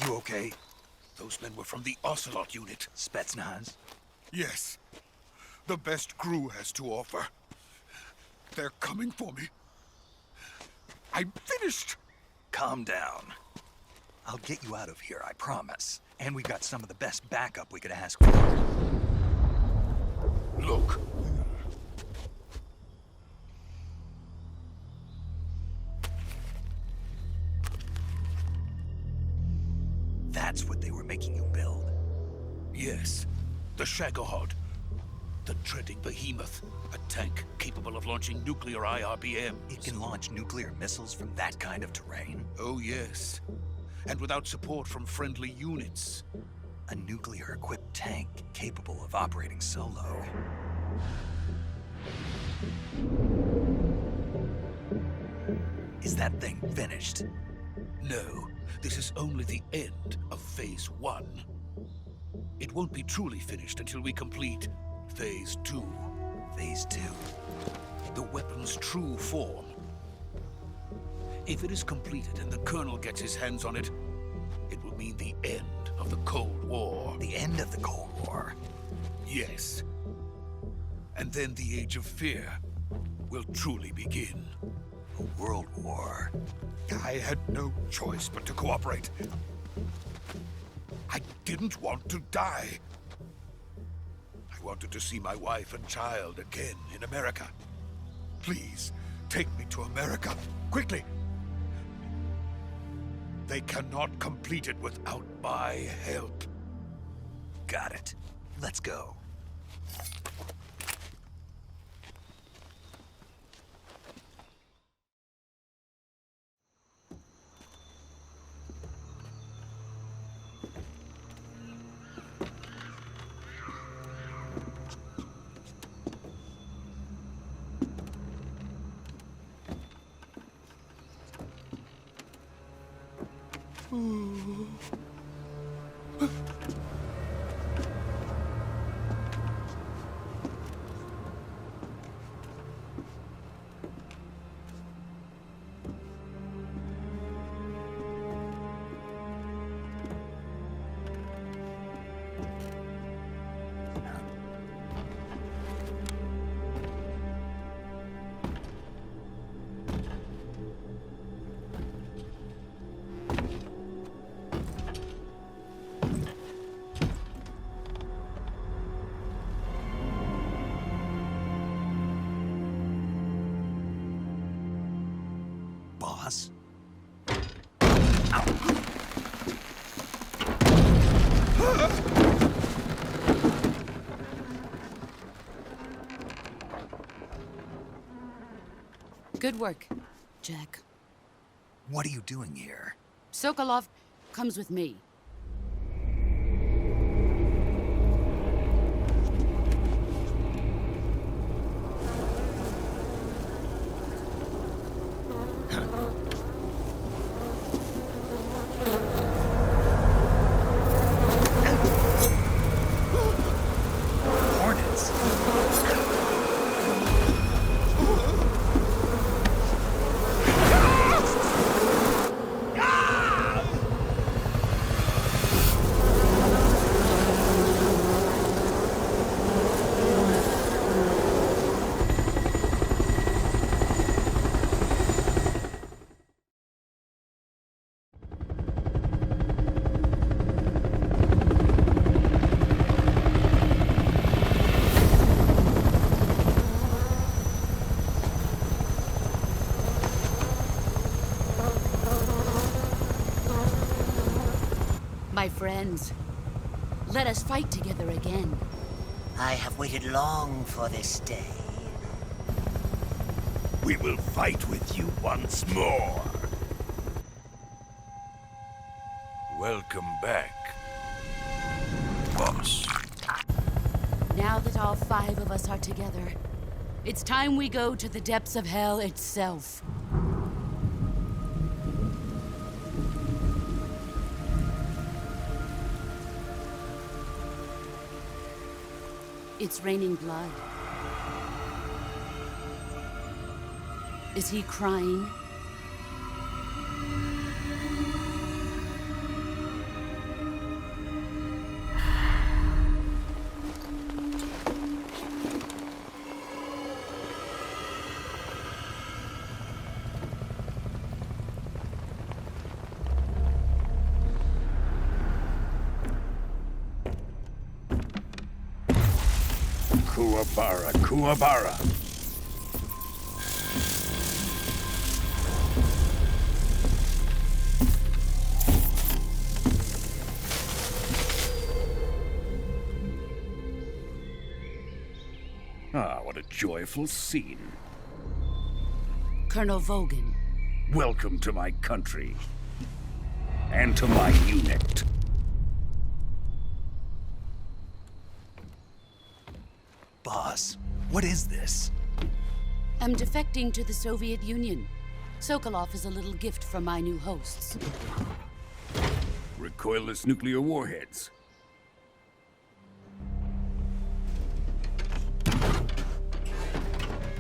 You okay? Those men were from the Ocelot unit. Spetsnaz? Yes. The best crew has to offer. They're coming for me. I'm finished! Calm down. I'll get you out of here, I promise. And we got some of the best backup we could ask for. Look. That's what they were making you build? Yes. The Shagohod. The dreading behemoth. A tank capable of launching nuclear IRBMs. It can launch nuclear missiles from that kind of terrain? Oh, yes. And without support from friendly units. A nuclear-equipped tank capable of operating solo. Is that thing finished? No, this is only the end of Phase 1. It won't be truly finished until we complete Phase 2. Phase 2? The weapon's true form. If it is completed and the Colonel gets his hands on it, it will mean the end of the Cold War. The end of the Cold War? Yes. And then the Age of Fear will truly begin. A world war? I had no choice but to cooperate. I didn't want to die. I wanted to see my wife and child again in America. Please, take me to America, quickly. They cannot complete it without my help. Got it. Let's go. Boss? Good work, Jack. What are you doing here? Sokolov comes with me. Hornets? My friends, let us fight together again. I have waited long for this day. We will fight with you once more. Welcome back, boss. Now that all 5 of us are together, it's time we go to the depths of hell itself. It's raining blood. Is he crying? Kuwabara, Kuwabara. Ah, what a joyful scene. Colonel Vogan. Welcome to my country. And to my unit. Boss, what is this? I'm defecting to the Soviet Union. Sokolov is a little gift from my new hosts. Recoilless nuclear warheads.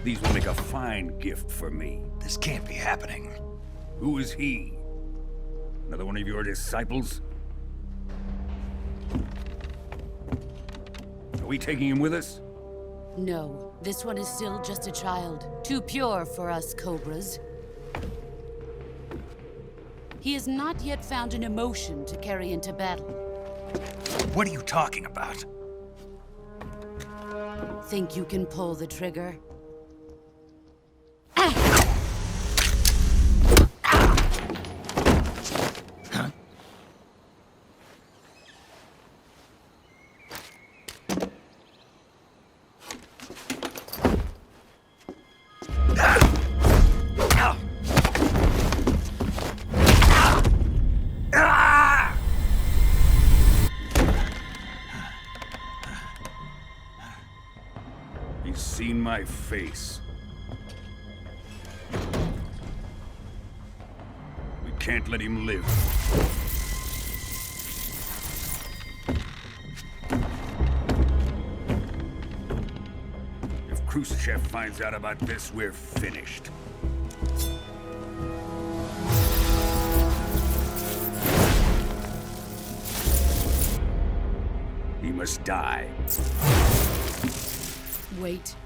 These will make a fine gift for me. This can't be happening. Who is he? Another one of your disciples? Are we taking him with us? No, this one is still just a child. Too pure for us Cobras. He has not yet found an emotion to carry into battle. What are you talking about? Think you can pull the trigger? He's seen my face. We can't let him live. If Khrushchev finds out about this, we're finished. He must die. Wait.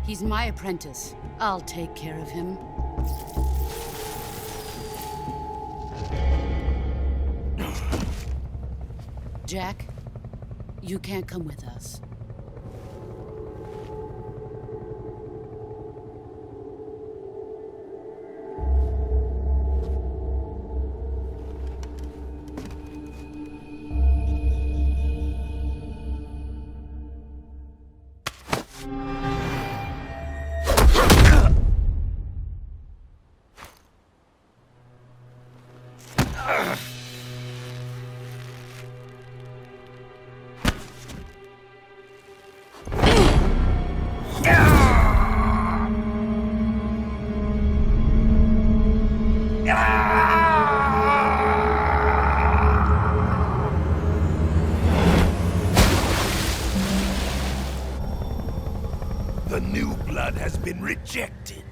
He's my apprentice. I'll take care of him. Jack, you can't come with us. The new blood has been rejected.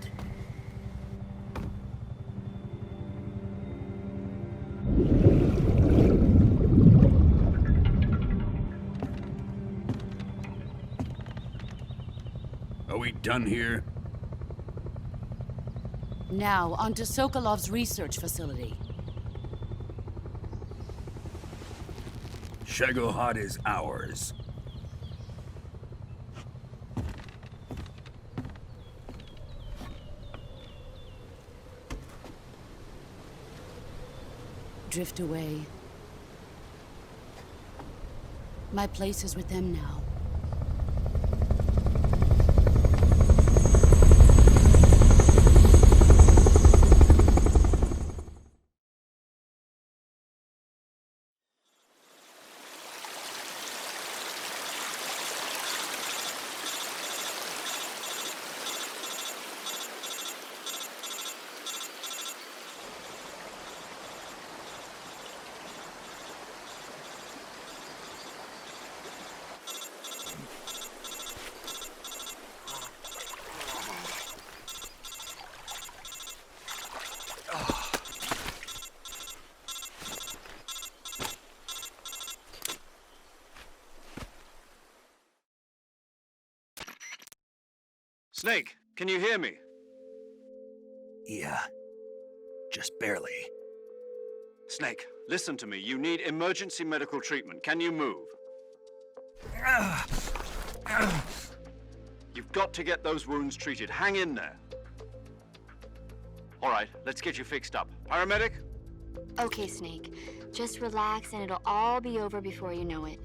Are we done here? Now, onto Sokolov's research facility. Shagohod is ours. Drift away. My place is with them now. Snake, can you hear me? Yeah. Just barely. Snake, listen to me. You need emergency medical treatment. Can you move? You've got to get those wounds treated. Hang in there. All right, let's get you fixed up. Paramedic? Okay, Snake. Just relax and it'll all be over before you know it.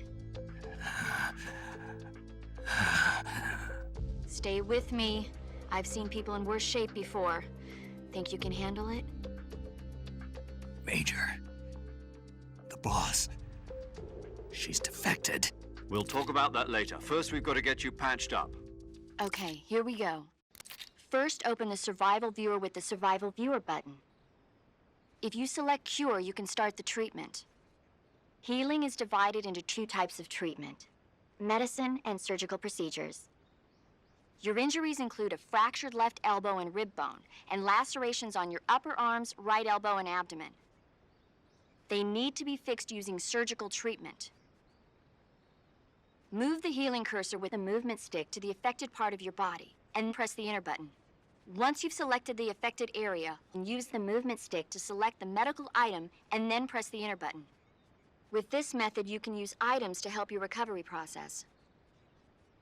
Stay with me. I've seen people in worse shape before. Think you can handle it? Major. The boss. She's defected. We'll talk about that later. First, we've got to get you patched up. Okay, here we go. First, open the Survival Viewer with the Survival Viewer button. If you select Cure, you can start the treatment. Healing is divided into 2 types of treatment: medicine and surgical procedures. Your injuries include a fractured left elbow and rib bone, and lacerations on your upper arms, right elbow, and abdomen. They need to be fixed using surgical treatment. Move the healing cursor with a movement stick to the affected part of your body, and press the enter button. Once you've selected the affected area, use the movement stick to select the medical item, and then press the enter button. With this method, you can use items to help your recovery process.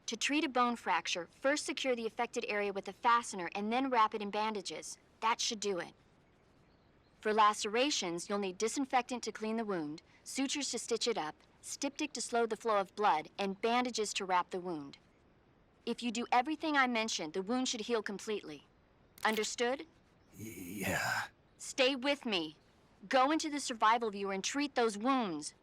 To treat a bone fracture, first secure the affected area with a fastener and then wrap it in bandages. That should do it. For lacerations, you'll need disinfectant to clean the wound, sutures to stitch it up, styptic to slow the flow of blood, and bandages to wrap the wound. If you do everything I mentioned, the wound should heal completely. Understood? Yeah. Stay with me. Go into the Survival Viewer and treat those wounds.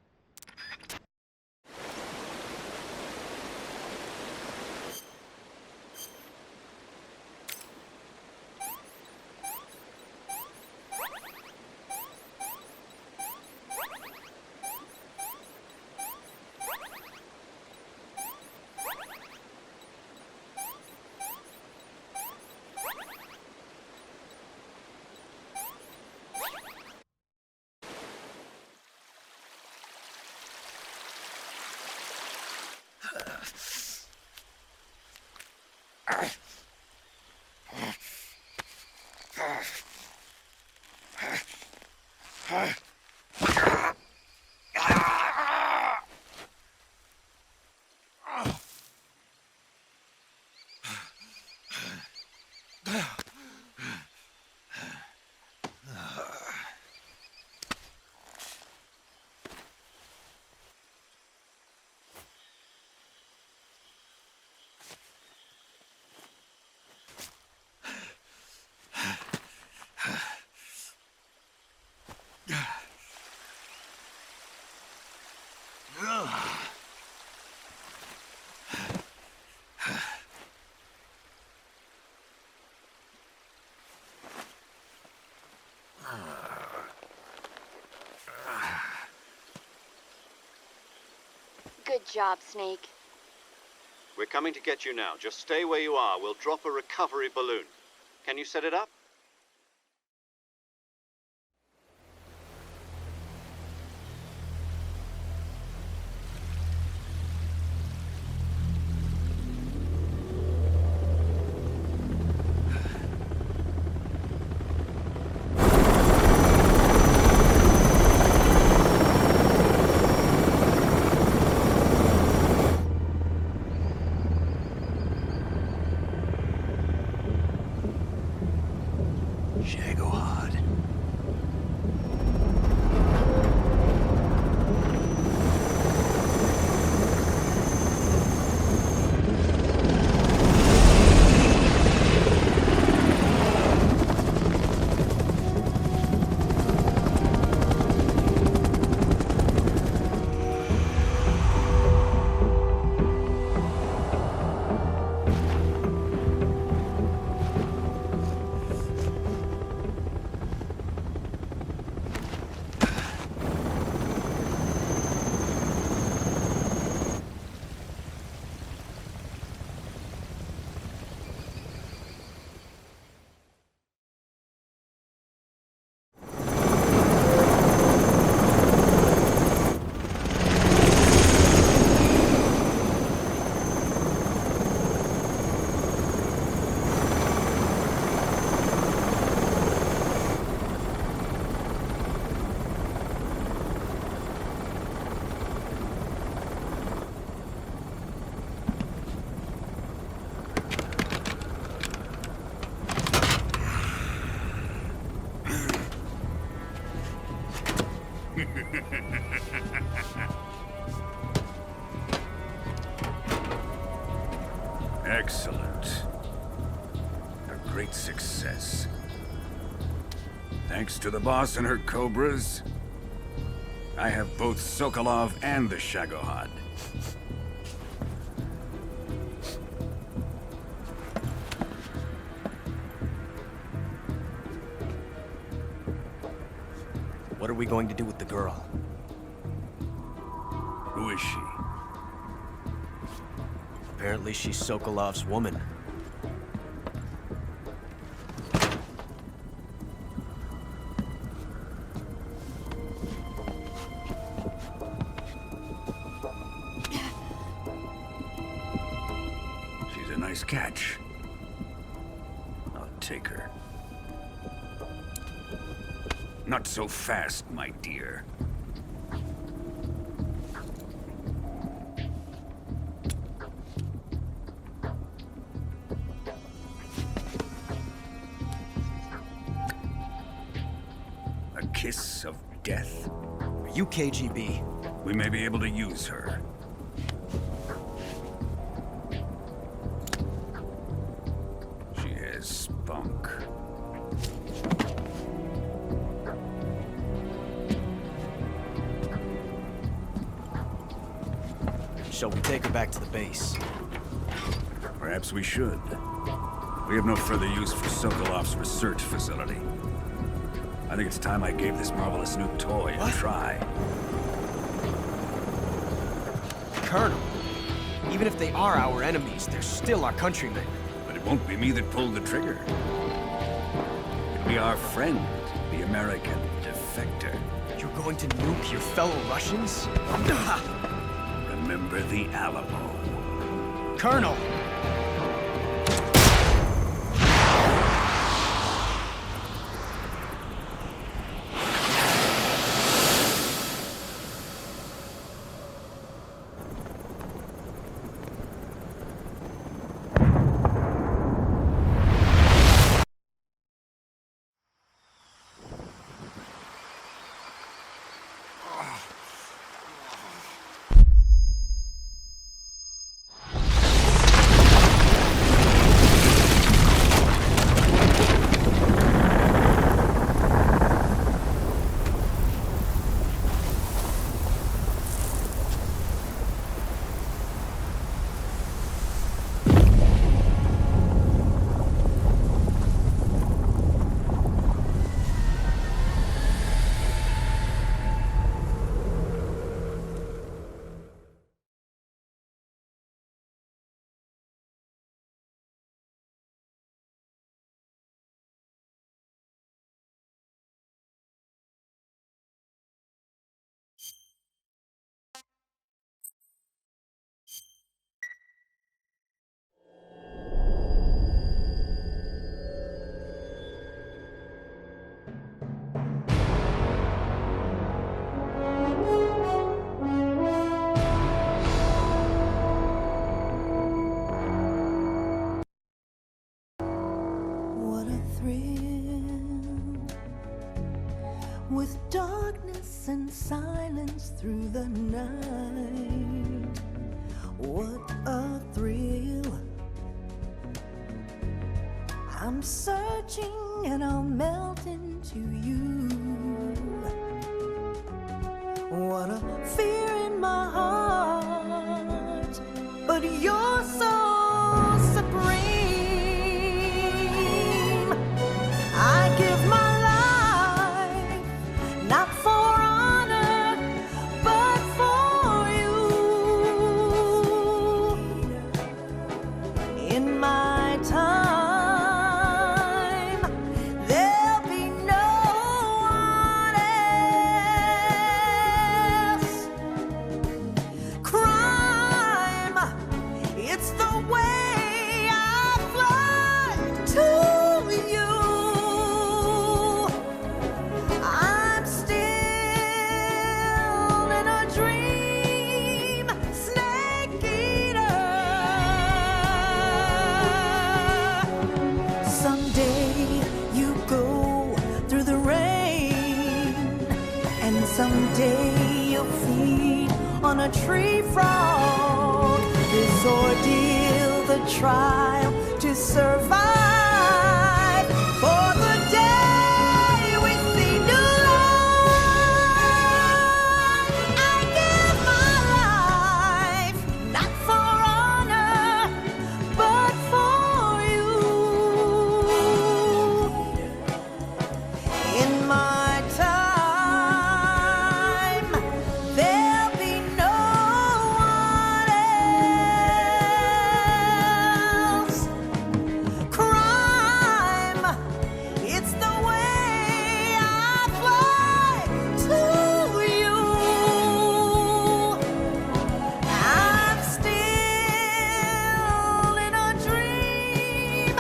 Good job, Snake. We're coming to get you now. Just stay where you are. We'll drop a recovery balloon. Can you set it up? Shagohod. Excellent. A great success. Thanks to the boss and her cobras, I have both Sokolov and the Shagohod. What are we going to do with the girl? Who is she? Apparently she's Sokolov's woman. She's a nice catch. I'll take her. Not so fast, my dear. A kiss of death? Are you KGB? We may be able to use her. She has spunk. Shall we take her back to the base? Perhaps we should. We have no further use for Sokolov's research facility. I think it's time I gave this marvelous new toy a try. Colonel, even if they are our enemies, they're still our countrymen. But it won't be me that pulled the trigger. It'll be our friend, the American defector. You're going to nuke your fellow Russians? Remember the Alamo. Colonel! with darkness and silence through the night. What a thrill. I'm searching and I'll melt into you. What a fear in my heart, but you're so supreme. I give my life, not for honor, but for you. In my time, there'll be no one else. day you'll feed on a tree frog. This ordeal, the trial to survive. For the day we see new life, I give my life, not for honor, but for you. In my time, there'll be no one else. Crime, it's the way I fly to you. I'm still in a dream,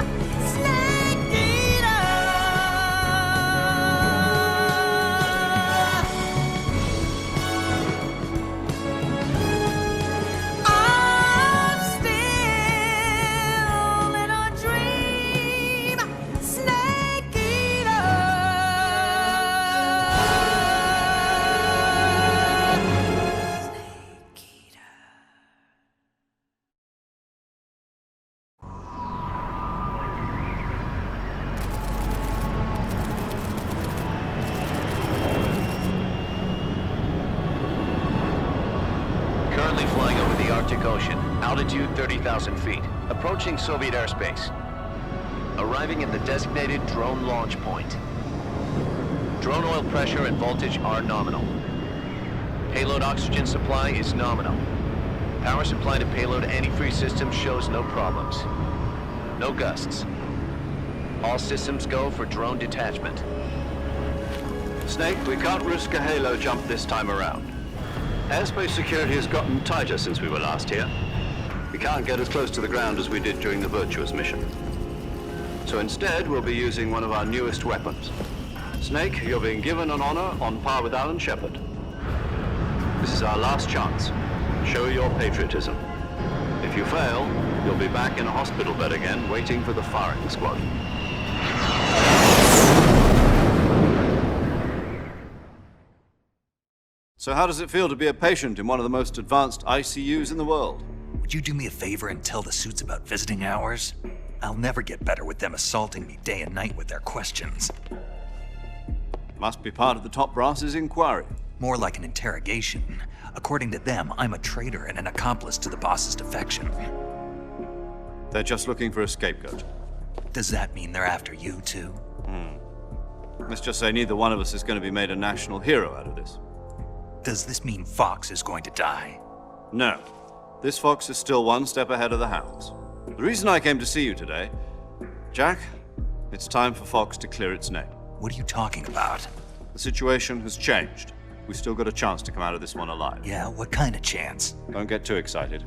snake eater. I'm still in a dream, snake eater. Snake eater. Currently flying over the Arctic Ocean, altitude 30,000 feet, approaching Soviet airspace. Arriving at the designated drone launch point. Drone oil pressure and voltage are nominal. Payload oxygen supply is nominal. Power supply to payload antifreeze system shows no problems. No gusts. All systems go for drone detachment. Snake, we can't risk a halo jump this time around. Airspace security has gotten tighter since we were last here. We can't get as close to the ground as we did during the Virtuous mission. So instead, we'll be using one of our newest weapons. Snake, you're being given an honor on par with Alan Shepard. This is our last chance. Show your patriotism. If you fail, you'll be back in a hospital bed again, waiting for the firing squad. So how does it feel to be a patient in one of the most advanced ICUs in the world? Would you do me a favor and tell the suits about visiting hours? I'll never get better with them assaulting me day and night with their questions. Must be part of the top brass's inquiry. More like an interrogation. According to them, I'm a traitor and an accomplice to the boss's defection. They're just looking for a scapegoat. Does that mean they're after you, too? Let's just say neither one of us is going to be made a national hero out of this. Does this mean Fox is going to die? No. This fox is still one step ahead of the hounds. The reason I came to see you today, Jack, it's time for Fox to clear its name. What are you talking about? The situation has changed. We've still got a chance to come out of this one alive. Yeah, what kind of chance? Don't get too excited.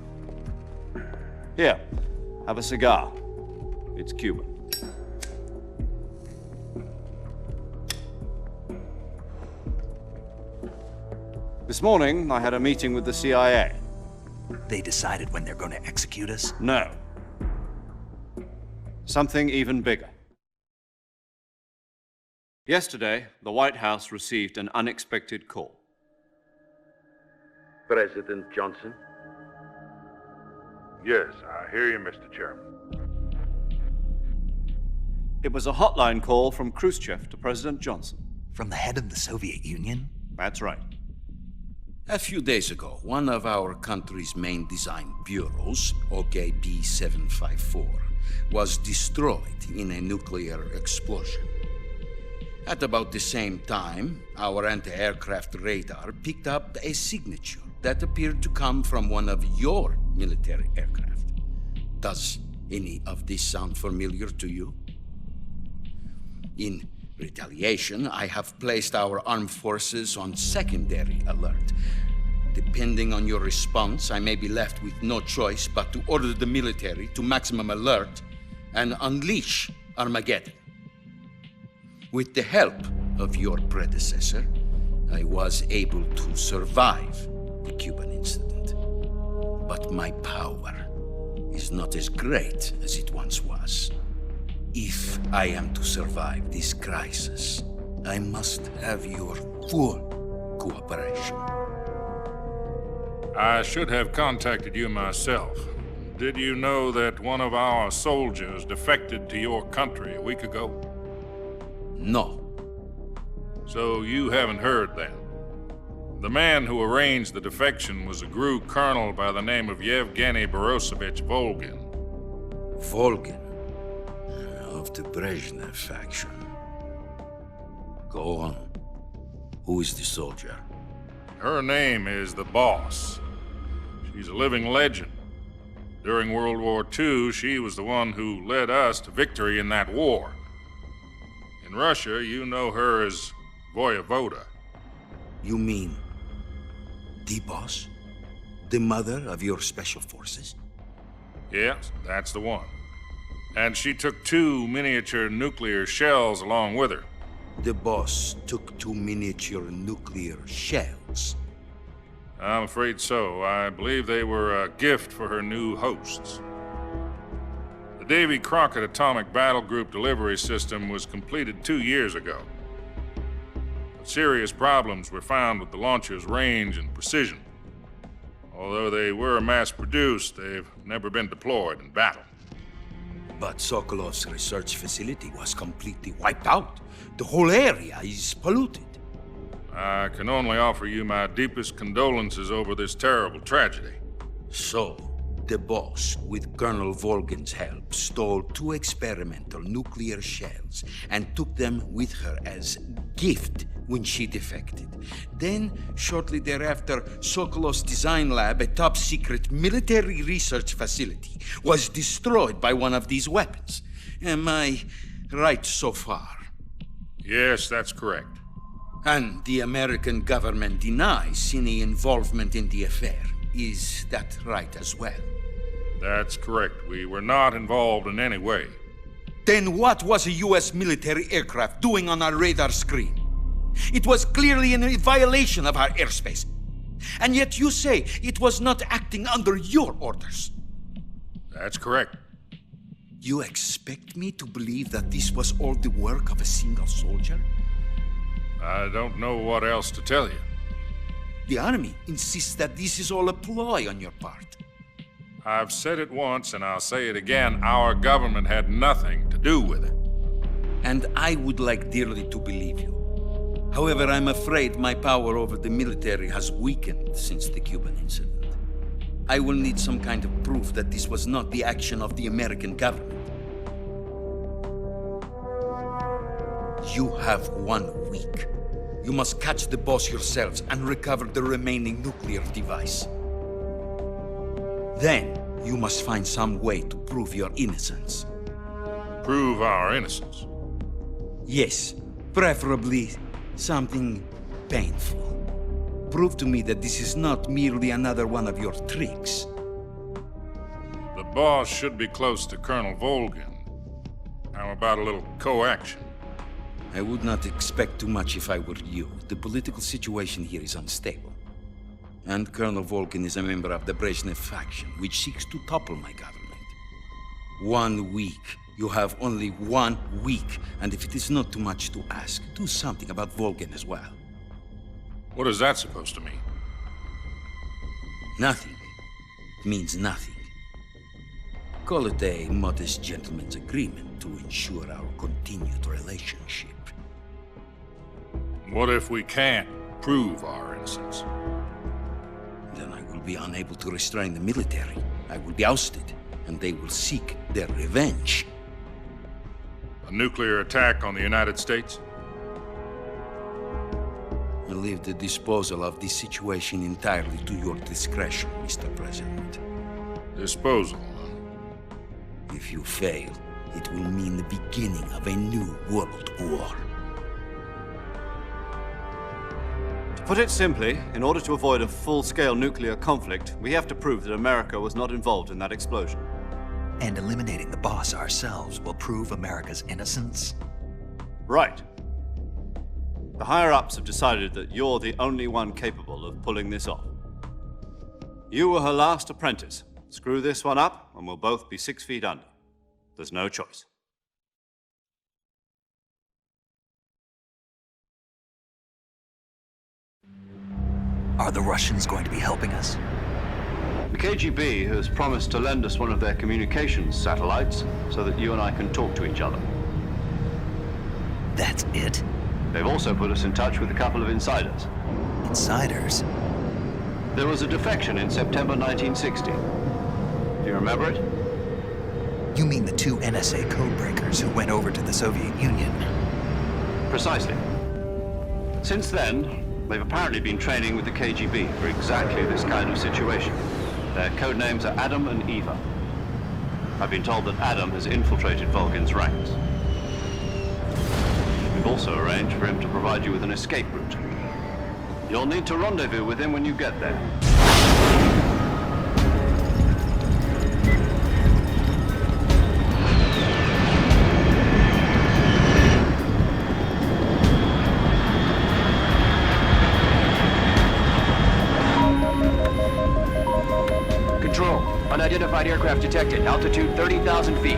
Here, have a cigar. It's Cuban. This morning, I had a meeting with the CIA. They decided when they're going to execute us? No. Something even bigger. Yesterday, the White House received an unexpected call. President Johnson? Yes, I hear you, Mr. Chairman. It was a hotline call from Khrushchev to President Johnson. From the head of the Soviet Union? That's right. A few days ago, one of our country's main design bureaus, OKB 754, was destroyed in a nuclear explosion. At about the same time, our anti-aircraft radar picked up a signature that appeared to come from one of your military aircraft. Does any of this sound familiar to you? In retaliation, I have placed our armed forces on secondary alert. Depending on your response, I may be left with no choice but to order the military to maximum alert and unleash Armageddon. With the help of your predecessor, I was able to survive the Cuban incident. But my power is not as great as it once was. If I am to survive this crisis, I must have your full cooperation. I should have contacted you myself. Did you know that one of our soldiers defected to your country a week ago? No. So you haven't heard then. The man who arranged the defection was a GRU colonel by the name of Yevgeny Borosovich Volgin. Volgin, of the Brezhnev faction. Go on. Who is the soldier? Her name is the Boss. She's a living legend. During World War II, she was the one who led us to victory in that war. In Russia, you know her as Voyevoda. You mean the Boss? The mother of your special forces? Yes, that's the one. And she took 2 miniature nuclear shells along with her. The Boss took 2 miniature nuclear shells. I'm afraid so. I believe they were a gift for her new hosts. The Davy Crockett Atomic Battle Group delivery system was completed 2 years ago. But serious problems were found with the launcher's range and precision. Although they were mass-produced, they've never been deployed in battle. But Sokolov's research facility was completely wiped out. The whole area is polluted. I can only offer you my deepest condolences over this terrible tragedy. So, the Boss, with Colonel Volgin's help, stole 2 experimental nuclear shells and took them with her as gift when she defected. Then, shortly thereafter, Sokolov's design lab, a top-secret military research facility, was destroyed by one of these weapons. Am I right so far? Yes, that's correct. And the American government denies any involvement in the affair. Is that right as well? That's correct. We were not involved in any way. Then what was a U.S. military aircraft doing on our radar screen? It was clearly in violation of our airspace. And yet you say it was not acting under your orders. That's correct. You expect me to believe that this was all the work of a single soldier? I don't know what else to tell you. The army insists that this is all a ploy on your part. I've said it once and I'll say it again. Our government had nothing to do with it. And I would like dearly to believe you. However, I'm afraid my power over the military has weakened since the Cuban incident. I will need some kind of proof that this was not the action of the American government. You have 1 week. You must catch the Boss yourselves and recover the remaining nuclear device. Then, you must find some way to prove your innocence. Prove our innocence? Yes, preferably something painful. Prove to me that this is not merely another one of your tricks. The Boss should be close to Colonel Volgin. How about a little coaction? I would not expect too much if I were you. The political situation here is unstable. And Colonel Volgin is a member of the Brezhnev faction, which seeks to topple my government. 1 week. You have only 1 week. And if it is not too much to ask, do something about Volgin as well. What is that supposed to mean? Nothing. It means nothing. Call it a modest gentleman's agreement to ensure our continued relationship. What if we can't prove our innocence? Then I will be unable to restrain the military. I will be ousted, and they will seek their revenge. A nuclear attack on the United States? I leave the disposal of this situation entirely to your discretion, Mr. President. Disposal? If you fail, it will mean the beginning of a new world war. To put it simply, in order to avoid a full-scale nuclear conflict, we have to prove that America was not involved in that explosion. And eliminating the Boss ourselves will prove America's innocence? Right. The higher-ups have decided that you're the only one capable of pulling this off. You were her last apprentice. Screw this one up, and we'll both be 6 feet under. There's no choice. Are the Russians going to be helping us? The KGB has promised to lend us one of their communications satellites so that you and I can talk to each other. That's it? They've also put us in touch with a couple of insiders. Insiders? There was a defection in September 1960. Do you remember it? You mean the two NSA codebreakers who went over to the Soviet Union? Precisely. Since then, they've apparently been training with the KGB for exactly this kind of situation. Their code names are Adam and Eva. I've been told that Adam has infiltrated Volgin's ranks. We've also arranged for him to provide you with an escape route. You'll need to rendezvous with him when you get there. Control. Unidentified aircraft detected. Altitude 30,000 feet.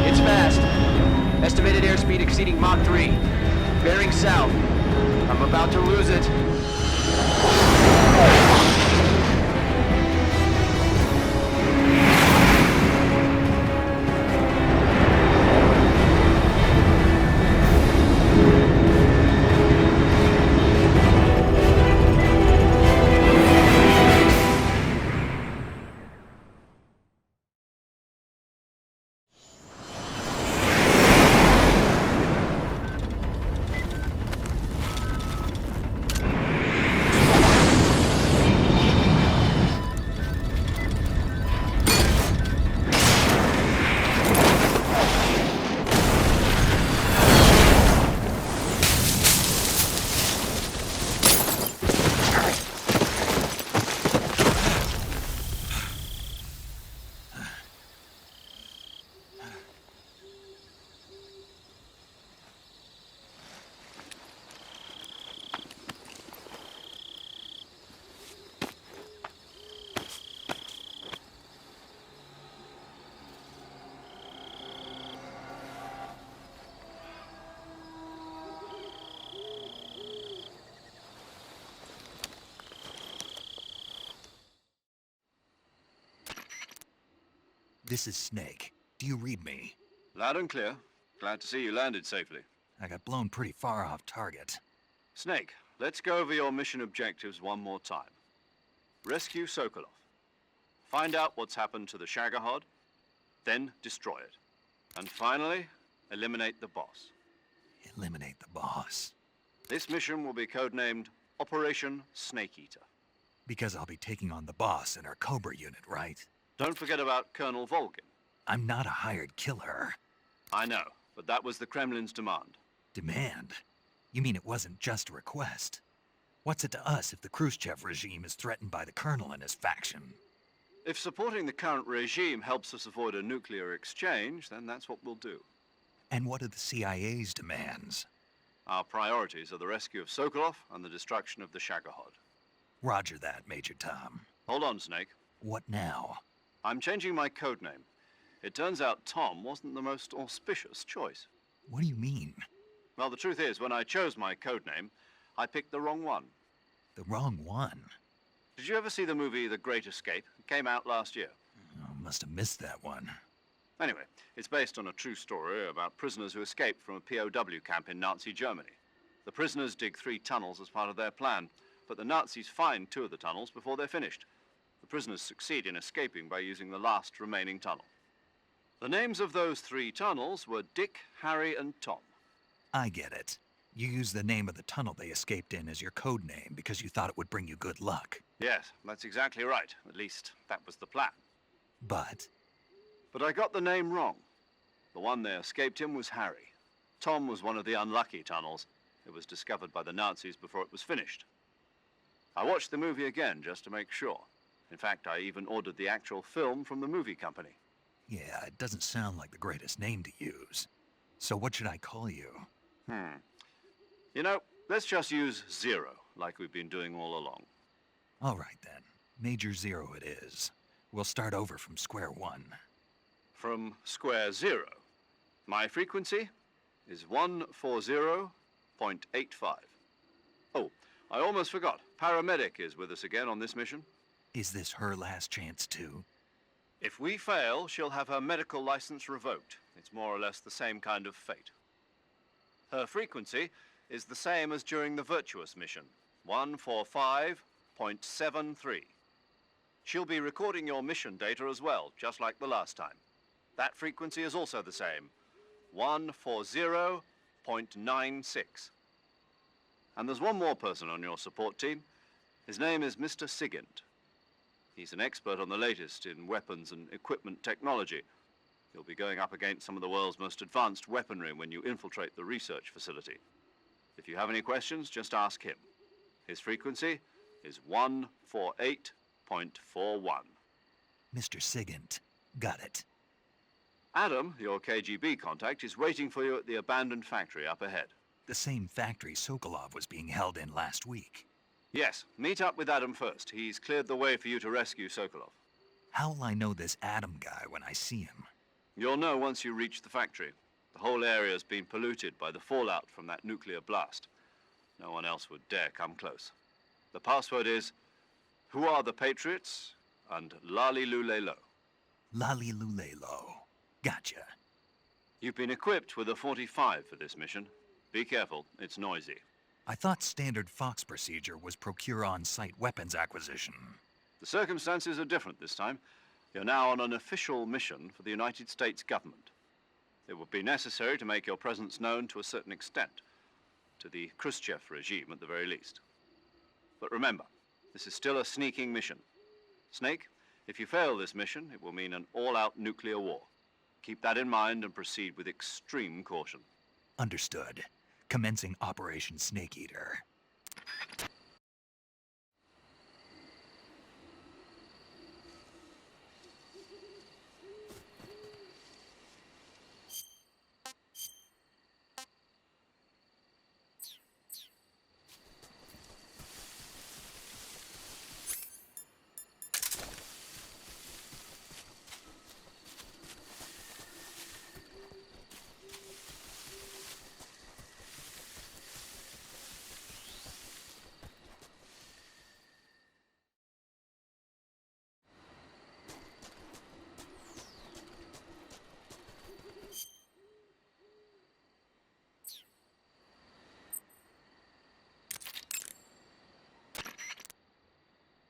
It's fast. Estimated airspeed exceeding Mach 3. Bearing south. I'm about to lose it. This is Snake. Do you read me? Loud and clear. Glad to see you landed safely. I got blown pretty far off target. Snake, let's go over your mission objectives one more time. Rescue Sokolov. Find out what's happened to the Shagohod, then destroy it. And finally, eliminate the boss. Eliminate the boss. This mission will be codenamed Operation Snake Eater. Because I'll be taking on the boss in our Cobra unit, right? Don't forget about Colonel Volgin. I'm not a hired killer. I know, but that was the Kremlin's demand. Demand? You mean it wasn't just a request? What's it to us if the Khrushchev regime is threatened by the Colonel and his faction? If supporting the current regime helps us avoid a nuclear exchange, then that's what we'll do. And what are the CIA's demands? Our priorities are the rescue of Sokolov and the destruction of the Shagohod. Roger that, Major Tom. Hold on, Snake. What now? I'm changing my codename. It turns out Tom wasn't the most auspicious choice. What do you mean? Well, the truth is, when I chose my codename, I picked the wrong one. The wrong one? Did you ever see the movie The Great Escape? It came out last year. Oh, must have missed that one. Anyway, it's based on a true story about prisoners who escaped from a POW camp in Nazi Germany. The prisoners dig 3 tunnels as part of their plan, but the Nazis find 2 of the tunnels before they're finished. The prisoners succeed in escaping by using the last remaining tunnel. The names of those 3 tunnels were Dick, Harry, and Tom. I get it. You used the name of the tunnel they escaped in as your code name because you thought it would bring you good luck. Yes, that's exactly right. At least, that was the plan. But I got the name wrong. The one they escaped in was Harry. Tom was one of the unlucky tunnels. It was discovered by the Nazis before it was finished. I watched the movie again just to make sure. In fact, I even ordered the actual film from the movie company. yeah, it doesn't sound like the greatest name to use. So what should I call you? You know, let's just use Zero, like we've been doing all along. All right then. Major Zero it is. We'll start over from square one. from square zero. My frequency is 140.85. Oh, I almost forgot. Paramedic is with us again on this mission. Is this her last chance, too? If we fail, she'll have her medical license revoked. It's more or less the same kind of fate. Her frequency is the same as during the Virtuous mission, 145.73. She'll be recording your mission data as well, just like the last time. That frequency is also the same, 140.96. And there's one more person on your support team. His name is Mr. Sigint. He's an expert on the latest in weapons and equipment technology. You'll be going up against some of the world's most advanced weaponry when you infiltrate the research facility. If you have any questions, just ask him. His frequency is 148.41. Mr. Sigint. Got it. Adam, your KGB contact, is waiting for you at the abandoned factory up ahead. The same factory Sokolov was being held in last week. Yes, meet up with Adam first. He's cleared the way for you to rescue Sokolov. How'll I know this Adam guy when I see him? You'll know once you reach the factory. The whole area's been polluted by the fallout from that nuclear blast. No one else would dare come close. The password is, "Who are the Patriots?" and Lali Lule Lo. Lali Lule Lo. Gotcha. You've been equipped with a 45 for this mission. Be careful, it's noisy. I thought standard Fox procedure was procure on-site weapons acquisition. The circumstances are different this time. You're now on an official mission for the United States government. It would be necessary to make your presence known to a certain extent, to the Khrushchev regime at the very least. But remember, this is still a sneaking mission. Snake, if you fail this mission, it will mean an all-out nuclear war. Keep that in mind and proceed with extreme caution. Understood. Commencing Operation Snake Eater.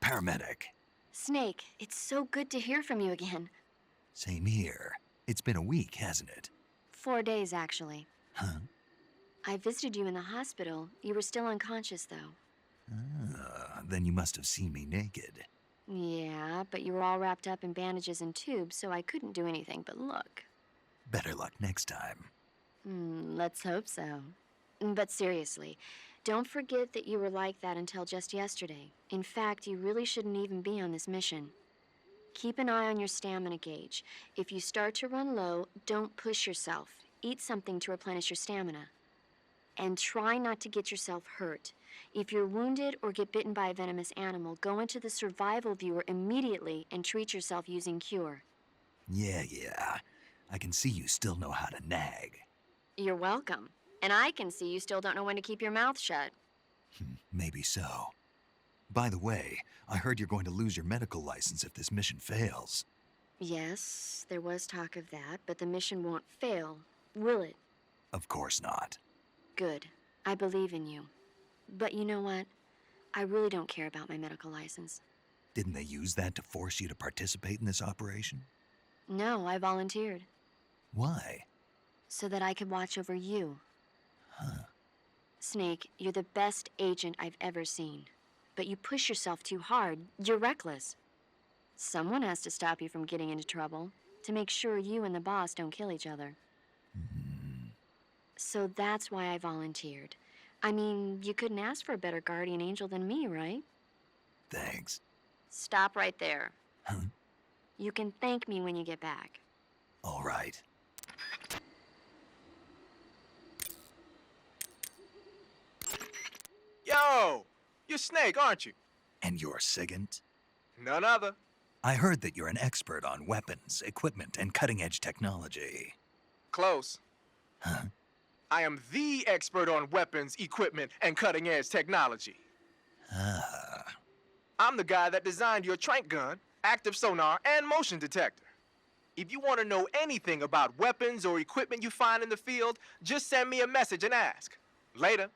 Paramedic. Snake, it's so good to hear from you again. Same here. It's been a week, hasn't it? 4 days, actually. Huh? I visited you in the hospital. You were still unconscious, though. Then you must have seen me naked. Yeah, but you were all wrapped up in bandages and tubes, so I couldn't do anything but look. Better luck next time. Let's hope so. But seriously, don't forget that you were like that until just yesterday. In fact, you really shouldn't even be on this mission. Keep an eye on your stamina gauge. If you start to run low, don't push yourself. Eat something to replenish your stamina. And try not to get yourself hurt. If you're wounded or get bitten by a venomous animal, go into the survival viewer immediately and treat yourself using Cure. Yeah. I can see you still know how to nag. You're welcome. And I can see you still don't know when to keep your mouth shut. Maybe so. By the way, I heard you're going to lose your medical license if this mission fails. Yes, there was talk of that, but the mission won't fail, will it? Of course not. Good. I believe in you. But you know what? I really don't care about my medical license. Didn't they use that to force you to participate in this operation? No, I volunteered. Why? So that I could watch over you. Huh. Snake, you're the best agent I've ever seen. But you push yourself too hard. You're reckless. Someone has to stop you from getting into trouble, to make sure you and the boss don't kill each other. So that's why I volunteered. I mean, you couldn't ask for a better guardian angel than me, right? Thanks. Stop right there. Huh? You can thank me when you get back. All right. Yo! You're Snake, aren't you? And you're Sigint? None other. I heard that you're an expert on weapons, equipment, and cutting-edge technology. Close. Huh? I am the expert on weapons, equipment, and cutting-edge technology. Ah. I'm the guy that designed your trank gun, active sonar, and motion detector. If you want to know anything about weapons or equipment you find in the field, just send me a message and ask. Later.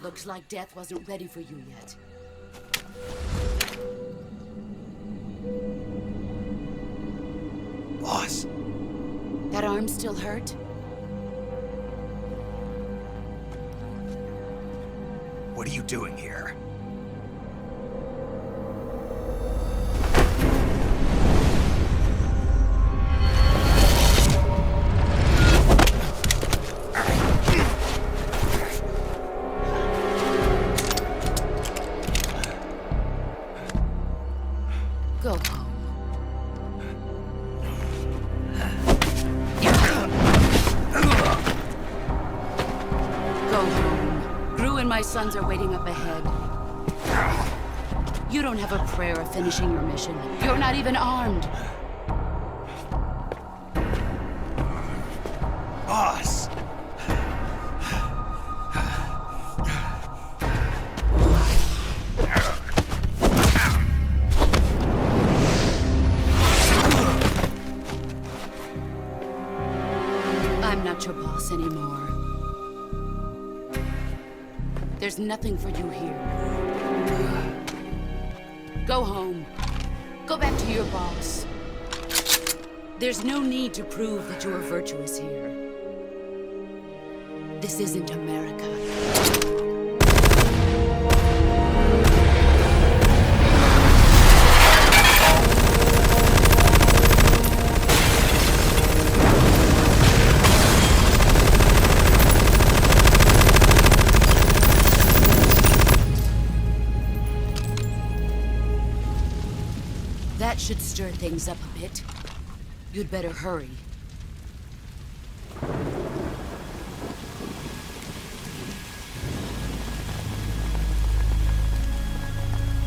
Looks like death wasn't ready for you yet. Boss. That arm still hurt? What are you doing here? Go home. Go home. Gru and my sons are waiting up ahead. You don't have a prayer of finishing your mission. You're not even armed. Boss! I'm not your boss anymore. There's nothing for you here. Go home. Go back to your boss. There's no need to prove that you are virtuous here. This isn't America. That should stir things up a bit. You'd better hurry.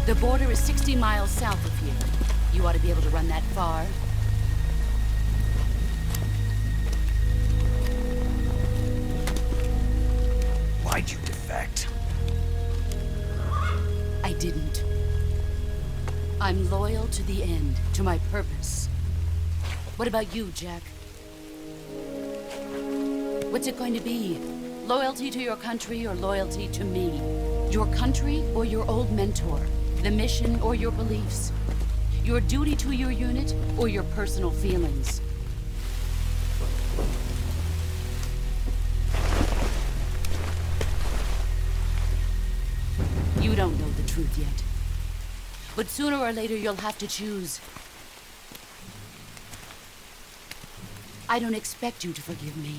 The border is 60 miles south of here. You ought to be able to run that far. Why'd you defect? I didn't. I'm loyal to the end, to my purpose. What about you, Jack? What's it going to be? Loyalty to your country or loyalty to me? Your country or your old mentor? The mission or your beliefs? Your duty to your unit or your personal feelings? You don't know the truth yet. But sooner or later, you'll have to choose. I don't expect you to forgive me.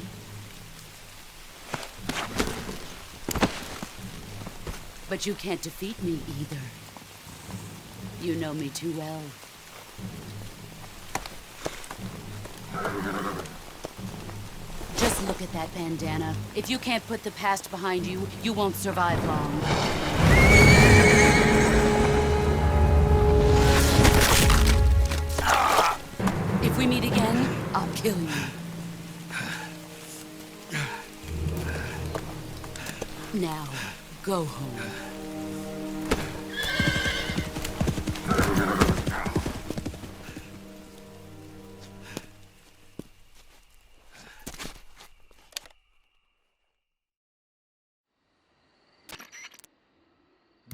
But you can't defeat me either. You know me too well. Just look at that bandana. If you can't put the past behind you, you won't survive long. If we meet again, I'll kill you. Now, go home.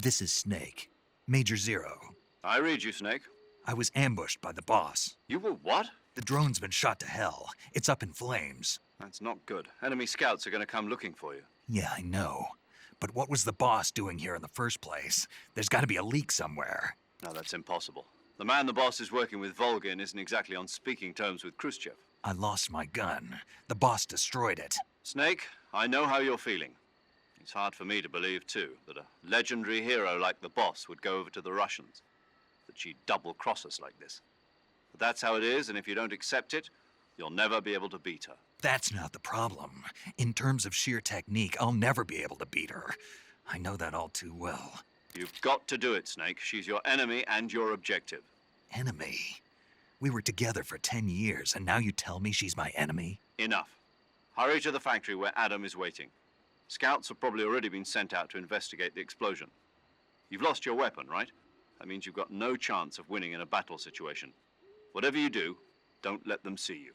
This is Snake. Major Zero. I read you, Snake. I was ambushed by the boss. You were what? The drone's been shot to hell. It's up in flames. That's not good. Enemy scouts are going to come looking for you. Yeah, I know. But what was the boss doing here in the first place? There's got to be a leak somewhere. No, that's impossible. The man the boss is working with, Volgin, isn't exactly on speaking terms with Khrushchev. I lost my gun. The boss destroyed it. Snake, I know how you're feeling. It's hard for me to believe, too, that a legendary hero like the boss would go over to the Russians. That she'd double-cross us like this. But that's how it is, and if you don't accept it, you'll never be able to beat her. That's not the problem. In terms of sheer technique, I'll never be able to beat her. I know that all too well. You've got to do it, Snake. She's your enemy and your objective. Enemy? We were together for 10 years, and now you tell me she's my enemy? Enough. Hurry to the factory where Adam is waiting. Scouts have probably already been sent out to investigate the explosion. You've lost your weapon, right? That means you've got no chance of winning in a battle situation. Whatever you do, don't let them see you.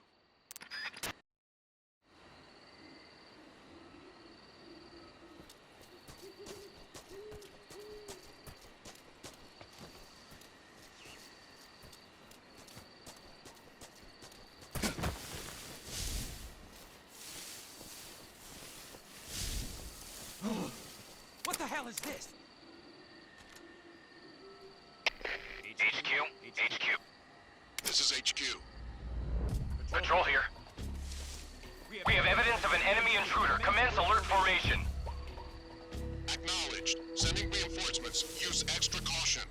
What the hell is this? HQ. This is HQ. Patrol here. We have evidence of an enemy intruder. Commence alert formation. Acknowledged. Sending reinforcements. Use extra caution.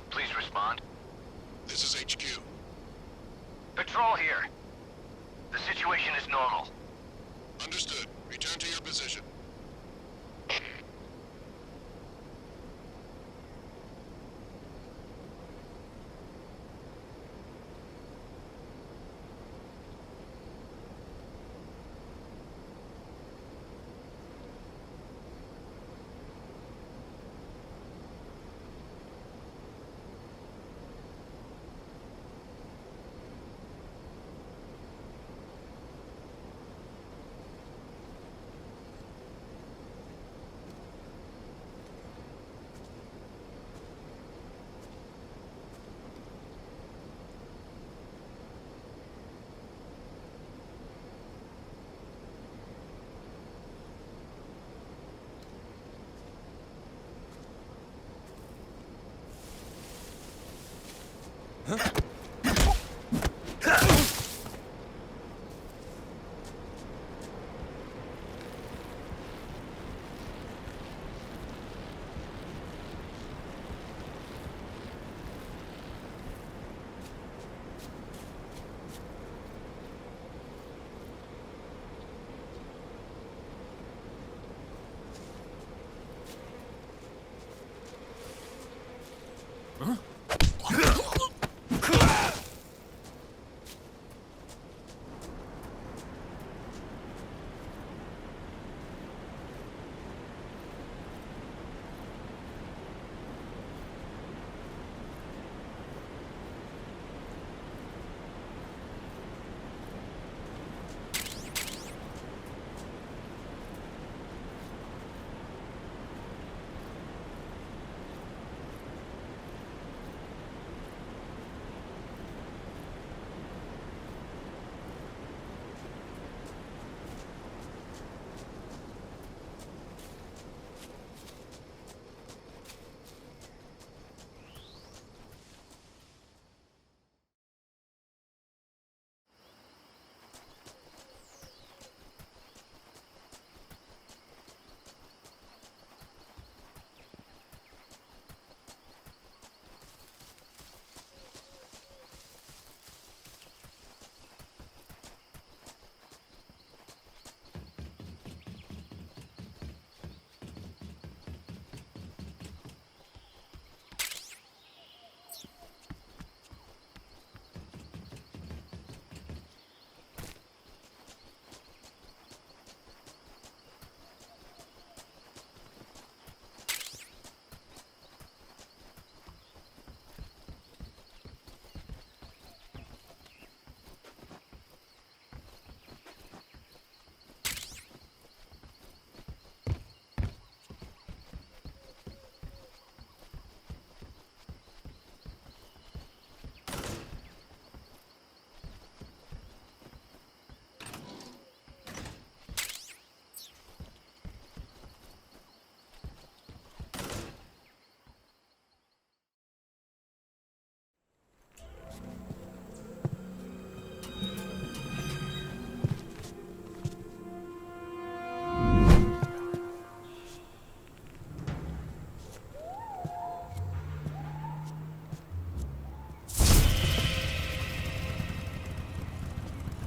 Please respond. This is HQ. Patrol here. The situation is normal. Understood. Return to your position.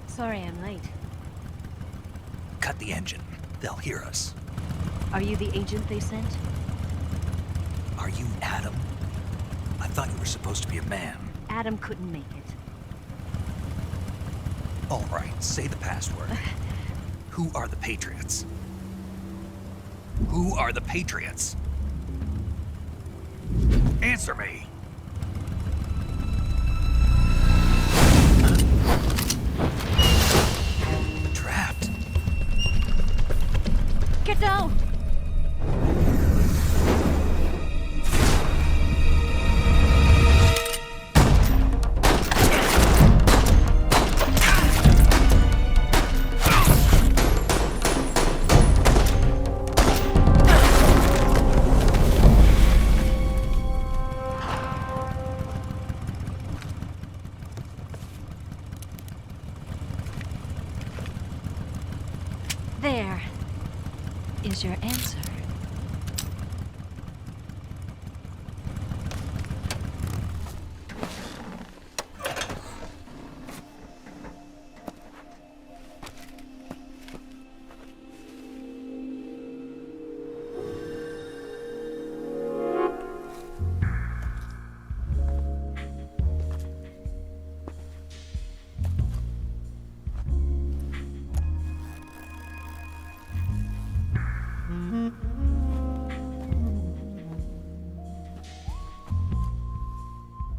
Sorry I'm late. Cut the engine. They'll hear us. Are you the agent they sent? Are you Adam? I thought you were supposed to be a man. Adam couldn't make it. All right, say the password. Who are the Patriots? Who are the Patriots? Answer me! Trapped. Get down! There is your answer.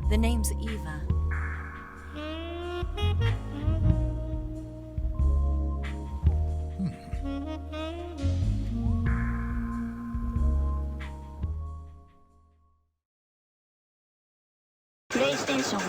The name's Eva. PlayStation